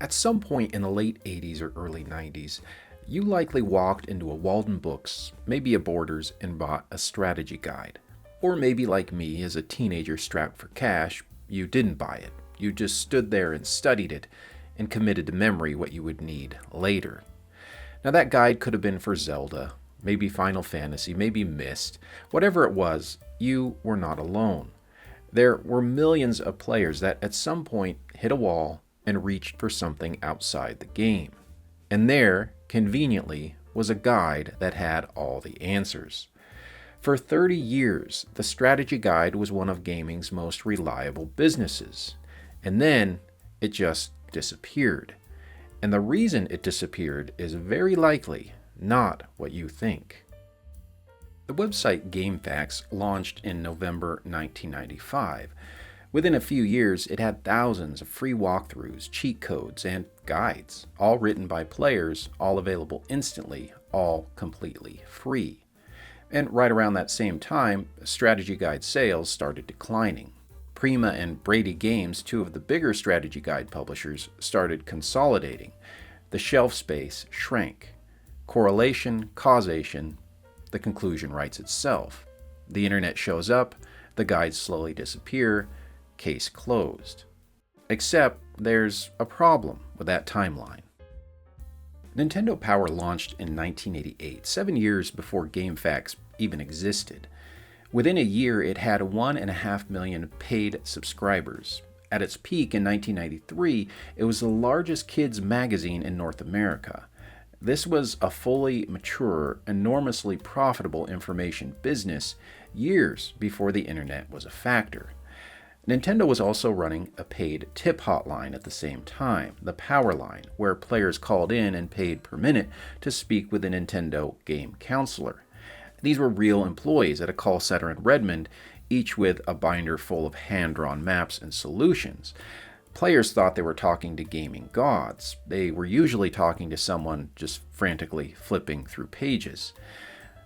At some point in the late 80s or early 90s, you likely walked into a Walden Books, maybe a Borders, and bought a strategy guide. Or maybe, like me, as a teenager strapped for cash, you didn't buy it. You just stood there and studied it and committed to memory what you would need later. Now, that guide could have been for Zelda, maybe Final Fantasy, maybe Myst. Whatever it was, you were not alone. There were millions of players that at some point hit a wall and reached for something outside the game. And there, conveniently, was a guide that had all the answers. For 30 years, the strategy guide was one of gaming's most reliable businesses. And then it just disappeared. And the reason it disappeared is very likely not what you think. The website GameFAQs launched in November 1995. Within a few years, it had thousands of free walkthroughs, cheat codes, and guides, all written by players, all available instantly, all completely free. And right around that same time, strategy guide sales started declining. Prima and Brady Games, two of the bigger strategy guide publishers, started consolidating. The shelf space shrank. Correlation, causation, the conclusion writes itself. The internet shows up, the guides slowly disappear, case closed. Except there's a problem with that timeline. Nintendo Power launched in 1988, 7 years before GameFAQs even existed. Within a year, it had 1.5 million paid subscribers. At its peak in 1993, it was the largest kids magazine in North America. This was a fully mature, enormously profitable information business years before the internet was a factor. Nintendo was also running a paid tip hotline at the same time, the Power Line, where players called in and paid per minute to speak with a Nintendo game counselor. These were real employees at a call center in Redmond, each with a binder full of hand-drawn maps and solutions. Players thought they were talking to gaming gods. They were usually talking to someone just frantically flipping through pages.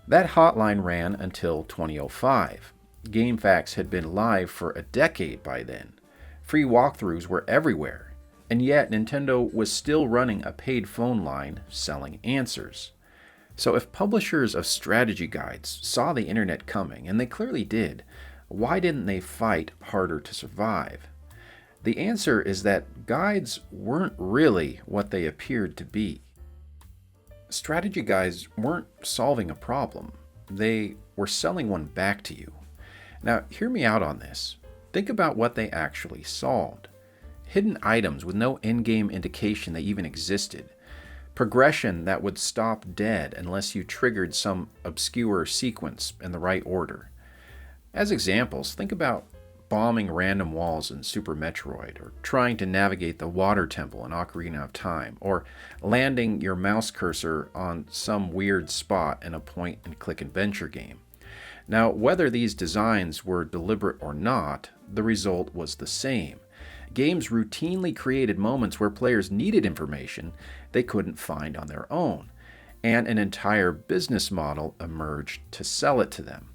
That hotline ran until 2005. GameFAQs had been live for a decade by then. Free walkthroughs were everywhere, and yet Nintendo was still running a paid phone line selling answers. So if publishers of strategy guides saw the internet coming, and they clearly did, why didn't they fight harder to survive? The answer is that guides weren't really what they appeared to be. Strategy guides weren't solving a problem. They were selling one back to you. Now, hear me out on this. Think about what they actually solved. Hidden items with no in-game indication they even existed. Progression that would stop dead unless you triggered some obscure sequence in the right order. As examples, think about bombing random walls in Super Metroid, or trying to navigate the water temple in Ocarina of Time, or landing your mouse cursor on some weird spot in a point-and-click adventure game. Now, whether these designs were deliberate or not, the result was the same. Games routinely created moments where players needed information they couldn't find on their own, and an entire business model emerged to sell it to them.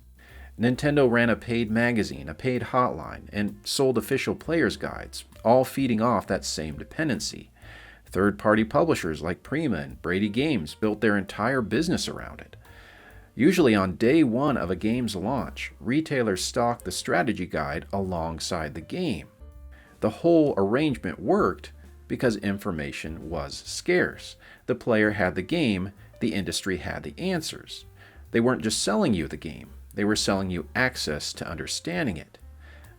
Nintendo ran a paid magazine, a paid hotline, and sold official players' guides, all feeding off that same dependency. Third-party publishers like Prima and Brady Games built their entire business around it. Usually on day one of a game's launch, retailers stocked the strategy guide alongside the game. The whole arrangement worked because information was scarce. The player had the game, the industry had the answers. They weren't just selling you the game, they were selling you access to understanding it.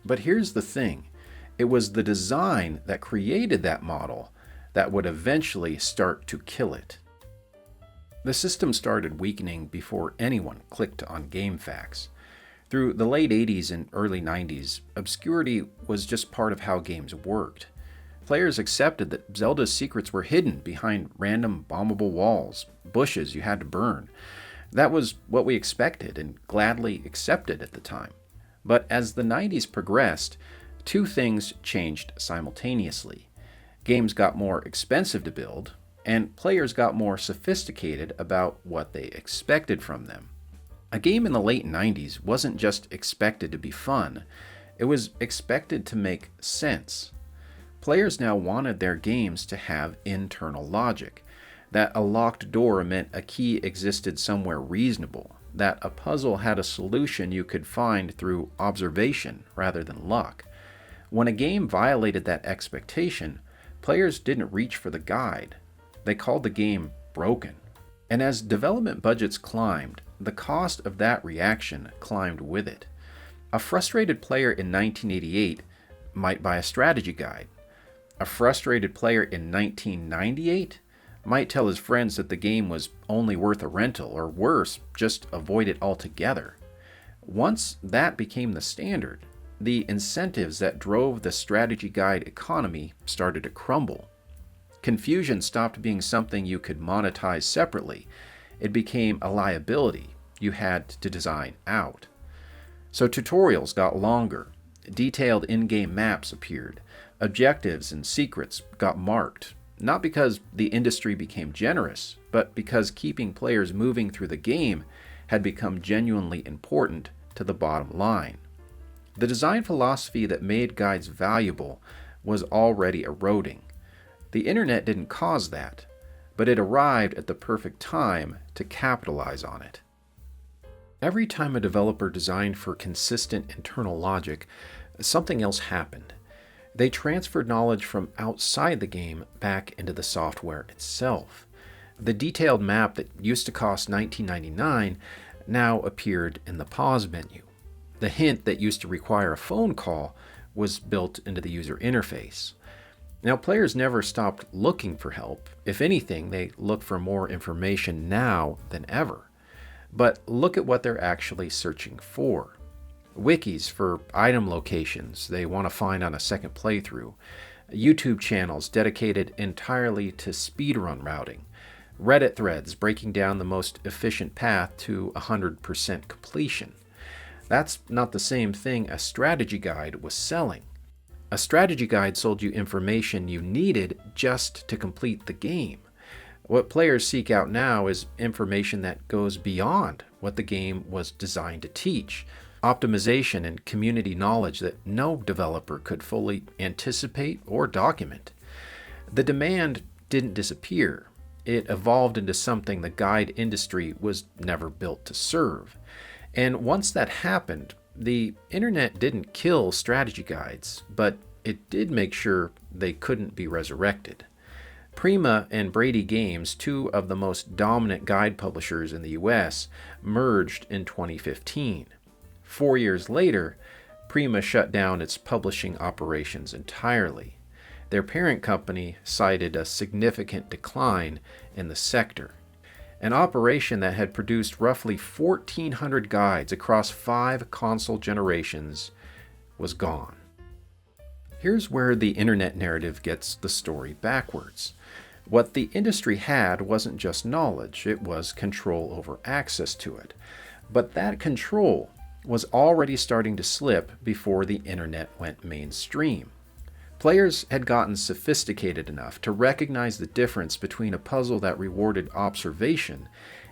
But here's the thing, it was the design that created that model that would eventually start to kill it. The system started weakening before anyone clicked on GameFAQs. Through the late 80s and early 90s, obscurity was just part of how games worked. Players accepted that Zelda's secrets were hidden behind random bombable walls, bushes you had to burn. That was what we expected and gladly accepted at the time. But as the 90s progressed, two things changed simultaneously. Games got more expensive to build, and players got more sophisticated about what they expected from them. A game in the late 90s wasn't just expected to be fun, it was expected to make sense. Players now wanted their games to have internal logic, that a locked door meant a key existed somewhere reasonable, that a puzzle had a solution you could find through observation rather than luck. When a game violated that expectation, players didn't reach for the guide. They called the game broken. And as development budgets climbed, the cost of that reaction climbed with it. A frustrated player in 1988 might buy a strategy guide. A frustrated player in 1998 might tell his friends that the game was only worth a rental, or worse, just avoid it altogether. Once that became the standard, the incentives that drove the strategy guide economy started to crumble. Confusion stopped being something you could monetize separately. It became a liability you had to design out. So tutorials got longer, detailed in-game maps appeared, objectives and secrets got marked, not because the industry became generous, but because keeping players moving through the game had become genuinely important to the bottom line. The design philosophy that made guides valuable was already eroding. The internet didn't cause that, but it arrived at the perfect time to capitalize on it. Every time a developer designed for consistent internal logic, something else happened. They transferred knowledge from outside the game back into the software itself. The detailed map that used to cost $19.99 now appeared in the pause menu. The hint that used to require a phone call was built into the user interface. Now, players never stopped looking for help. If anything, they look for more information now than ever. But look at what they're actually searching for. Wikis for item locations they want to find on a second playthrough, YouTube channels dedicated entirely to speedrun routing, Reddit threads breaking down the most efficient path to 100% completion. That's not the same thing a strategy guide was selling. A strategy guide sold you information you needed just to complete the game. What players seek out now is information that goes beyond what the game was designed to teach. Optimization and community knowledge that no developer could fully anticipate or document. The demand didn't disappear. It evolved into something the guide industry was never built to serve. And once that happened, the internet didn't kill strategy guides, but it did make sure they couldn't be resurrected. Prima and Brady Games, two of the most dominant guide publishers in the US, merged in 2015. 4 years later, Prima shut down its publishing operations entirely. Their parent company cited a significant decline in the sector. An operation that had produced roughly 1,400 guides across 5 console generations was gone. Here's where the internet narrative gets the story backwards. What the industry had wasn't just knowledge, it was control over access to it. But that control was already starting to slip before the internet went mainstream. Players had gotten sophisticated enough to recognize the difference between a puzzle that rewarded observation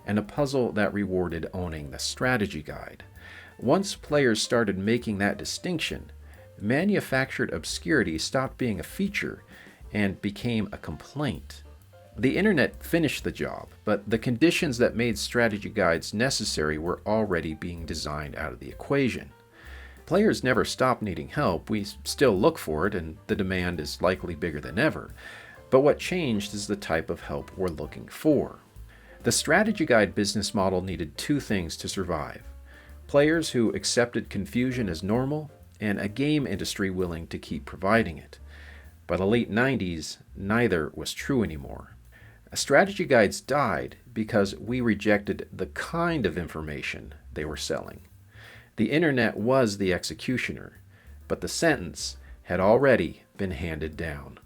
and a puzzle that rewarded owning the strategy guide. Once players started making that distinction, manufactured obscurity stopped being a feature and became a complaint. The internet finished the job, but the conditions that made strategy guides necessary were already being designed out of the equation. Players never stopped needing help. We still look for it, and the demand is likely bigger than ever. But what changed is the type of help we're looking for. The strategy guide business model needed 2 things to survive: players who accepted confusion as normal, and a game industry willing to keep providing it. By the late 90s, neither was true anymore. Strategy guides died because we rejected the kind of information they were selling. The internet was the executioner, but the sentence had already been handed down.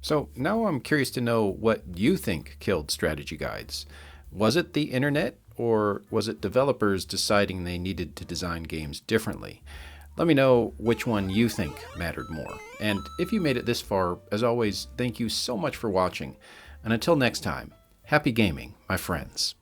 So now I'm curious to know what you think killed strategy guides. Was it the internet, or was it developers deciding they needed to design games differently? Let me know which one you think mattered more. And if you made it this far, as always, thank you so much for watching. And until next time, happy gaming, my friends.